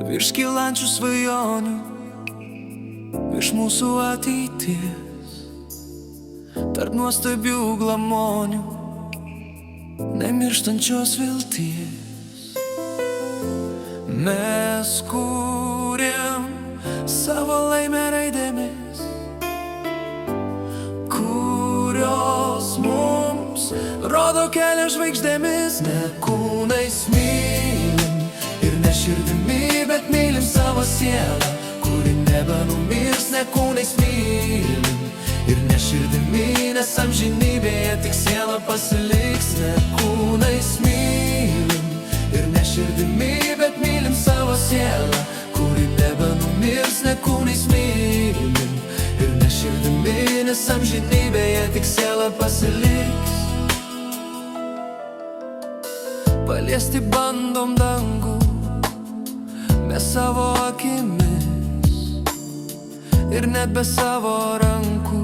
virš kylančių svajonių, virš mūsų ateities, tarp nuostabių glamonių, nemirštančios vilties. Mes kūrėm savo laimę raidėmis, kurios mums rodo kelią žvaigždėmis. Ne kūnais mylim ir ne širdimi, bet mylim savo sielą, kuri nebenumirs. Ne kūnais mylim ir ne širdimi, nes amžinybėje tik siela pasiliks. Ne kūnais mylim ir ne širdimi, bet mylim savo sielą, kuri nebenumirs. Ne kūnais mylim ir ne širdimi, nes amžinybėje tik siela pasiliks. Paliesti bandom dangų mes savo akimis ir net be savo rankų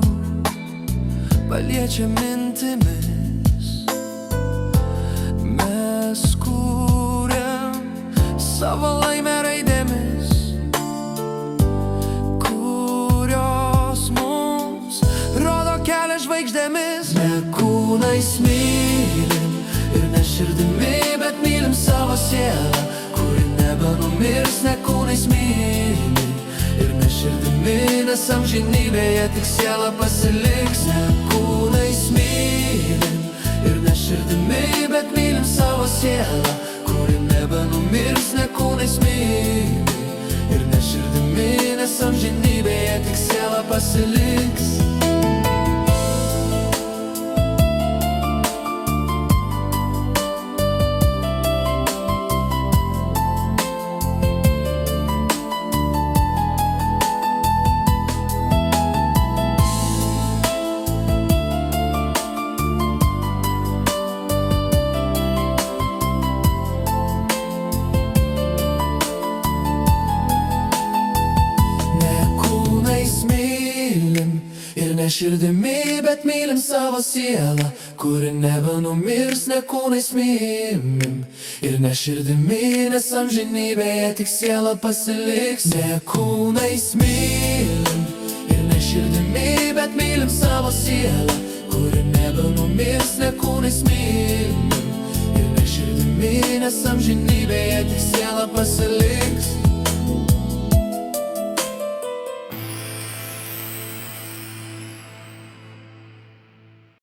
paliečia mintimis. Mes kūrėm savo laimę raidėmis, kurios mums rodo kelią žvaigždėmis. Ne kūnais mylim ir ne širdimi, bet mylim savo sielą, kuri nebenumirs. Ne kūnais mylim ir ne širdimi, nes amžinybėje tik siela pasiliks. Ne kūnais mylim ir ne širdimi, bet mylim savo sielą, kuri nebenumirs. Ne kūnais mylim ir ne širdimi, nes amžinybėje tik siela pasiliks. Ir ne širdimi, bet mylim savo sielą, kuri nebenumirs. Ne kūnais mylim ir ne širdimi, nes amžinybėje tik siela pasiliks. Ne kūnais mylim ir ne širdimi, bet mylim savo sielą, kuri nebenumirs. Ne kūnais mylim ir ne širdimi, nes amžinybėje tik siela pasiliks.